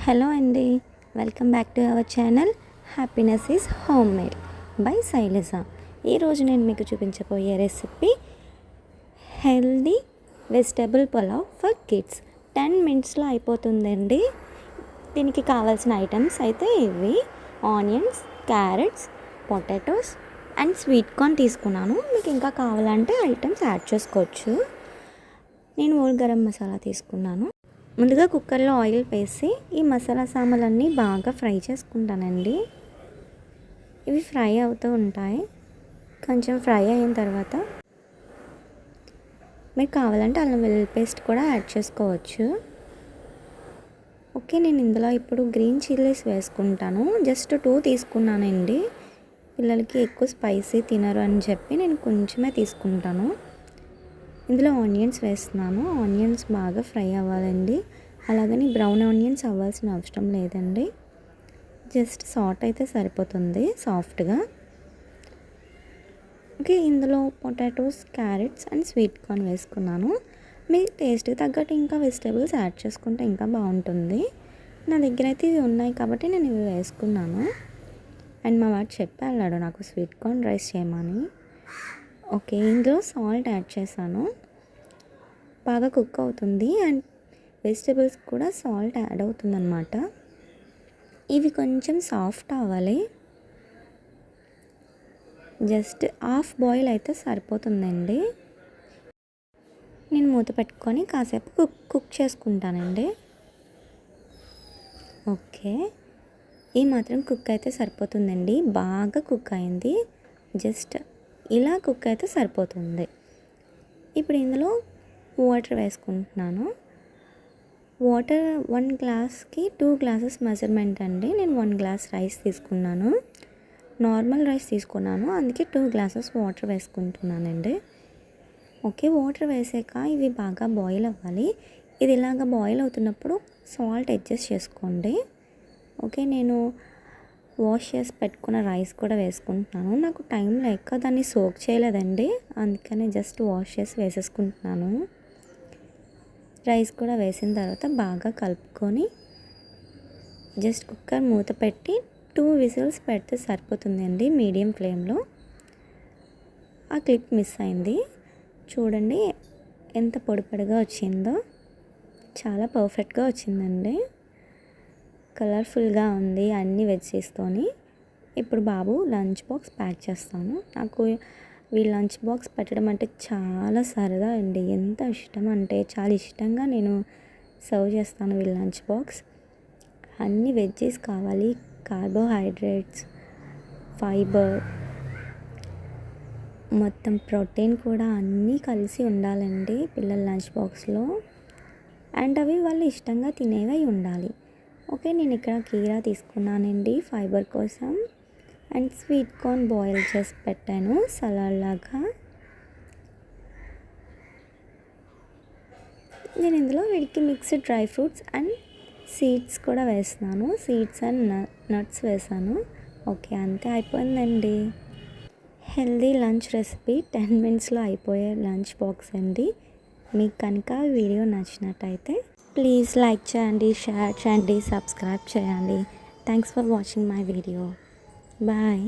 Hello అండి, welcome back to our channel happiness is home made by Shailaja. ఈరోజు నేను మీకు చూపించబోయే recipe healthy vegetable pulao for kids. 10 మినిట్స్లో అయిపోతుందండి. దీనికి కావాల్సిన ఐటమ్స్ అయితే ఇవి: onions, carrots, potatoes and sweet corn తీసుకున్నాను. మీకు ఇంకా కావాలంటే ఐటమ్స్ యాడ్ చేసుకోవచ్చు. నేను హోల్ గరం మసాలా తీసుకున్నాను. ముందుగా కుక్కర్లో ఆయిల్ వేసి ఈ మసాలా సామాన్లన్నీ బాగా ఫ్రై చేసుకుంటానండి. ఇవి ఫ్రై అవుతూ ఉంటాయి. కొంచెం ఫ్రై అయిన తర్వాత మీరు కావాలంటే అల్లం వెల్లుల్లి పేస్ట్ కూడా యాడ్ చేసుకోవచ్చు. ఓకే, నేను ఇందులో ఇప్పుడు గ్రీన్ చిల్లీస్ వేసుకుంటాను. జస్ట్ 2 తీసుకున్నానండి. పిల్లలకి ఎక్కువ స్పైసీ తినరు అని చెప్పి నేను కొంచెమే తీసుకుంటాను. ఇందులో ఆనియన్స్ వేస్తున్నాను. ఆనియన్స్ బాగా ఫ్రై అవ్వాలండి. అలాగని బ్రౌన్ ఆనియన్స్ అవ్వాల్సిన అవసరం లేదండి. జస్ట్ సాల్ట్ అయితే సరిపోతుంది సాఫ్ట్గా. ఓకే, ఇందులో potatoes, carrots and sweet corn వేసుకున్నాను. మీ టేస్ట్కి తగ్గట్టు ఇంకా వెజిటేబుల్స్ యాడ్ చేసుకుంటే ఇంకా బాగుంటుంది. నా దగ్గర అయితే ఇవి ఉన్నాయి కాబట్టి నేను ఇవి వేసుకున్నాను. అండ్ మా వాడు చెప్పాడు నాకు స్వీట్ కార్న్ రైస్ చేయమని. ఓకే, ఇందులో సాల్ట్ యాడ్ చేశాను. బాగా కుక్ అవుతుంది అండ్ వెజిటేబుల్స్ కూడా సాల్ట్ యాడ్ అవుతుందన్నమాట. ఇవి కొంచెం సాఫ్ట్ అవ్వాలి. జస్ట్ హాఫ్ బాయిల్ అయితే సరిపోతుందండి. నేను మూత పెట్టుకొని కాసేపు కుక్ చేసుకుంటానండి. ఓకే, ఈ మాత్రం కుక్ అయితే సరిపోతుందండి. బాగా కుక్ అయింది. జస్ట్ ఇలా కుక్ అయితే సరిపోతుంది. ఇప్పుడు ఇందులో వాటర్ వేసుకుంటున్నాను. వాటర్ 1 గ్లాస్కి 2 గ్లాసెస్ మెజర్మెంట్ అండి. నేను 1 గ్లాస్ రైస్ తీసుకున్నాను. నార్మల్ రైస్ తీసుకున్నాను, అందుకే 2 గ్లాసెస్ వాటర్ వేసుకుంటున్నానండి. ఓకే, వాటర్ వేసాక ఇవి బాగా బాయిల్ అవ్వాలి. ఇది ఇలాగ బాయిల్ అవుతున్నప్పుడు సాల్ట్ అడ్జస్ట్ చేసుకోండి. ఓకే, నేను వాష్ చేసి పెట్టుకున్న రైస్ కూడా వేసుకుంటున్నాను. నాకు టైం లేక దాన్ని సోక్ చేయలేదండి, అందుకని జస్ట్ వాష్ చేసి వేసేసుకుంటున్నాను. రైస్ కూడా వేసిన తర్వాత బాగా కలుపుకొని జస్ట్ కుక్కర్ మూత పెట్టి 2 విజిల్స్ పెడితే సరిపోతుందండి మీడియం ఫ్లేమ్లో. ఆ క్లిప్ మిస్ అయింది. చూడండి ఎంత పొడి పొడిగా వచ్చిందో. చాలా పర్ఫెక్ట్గా వచ్చిందండి. కలర్ఫుల్గా ఉంది అన్ని వెజ్జెస్తోని. ఇప్పుడు బాబు లంచ్ బాక్స్ ప్యాక్ చేస్తాను. నాకు వీళ్ళ లంచ్ బాక్స్ పెట్టడం అంటే చాలా సరదా అండి. ఎంత ఇష్టం అంటే చాలా ఇష్టంగా నేను సర్వ్ చేస్తాను వీళ్ళ లంచ్ బాక్స్. అన్ని వెజ్జెస్ కావాలి, కార్బోహైడ్రేట్స్, ఫైబర్, మొత్తం ప్రోటీన్ కూడా అన్నీ కలిసి ఉండాలండి పిల్లల లంచ్ బాక్స్లో. అండ్ అవి వాళ్ళు ఇష్టంగా తినేవి ఉండాలి. ఓకే, నేను ఇక్కడ కీరా తీసుకున్నానండి ఫైబర్ కోసం. అండ్ స్వీట్ కార్న్ బాయిల్ చేసి పెట్టాను సలాడ్ లాగా. నేను ఇందులో వీడికి mixed dry fruits and seeds కూడా వేస్తున్నాను. సీడ్స్ అండ్ నట్స్ వేసాను. ఓకే, అంతే అయిపోయిందండి. హెల్దీ లంచ్ రెసిపీ 10 మినిట్స్లో అయిపోయే లంచ్ బాక్స్ అండి. మీకు కనుక వీడియో నచ్చినట్టయితే ప్లీజ్ లైక్ చేయండి, షేర్ చేయండి, సబ్స్క్రైబ్ చేయండి. Thanks for watching my video. Bye.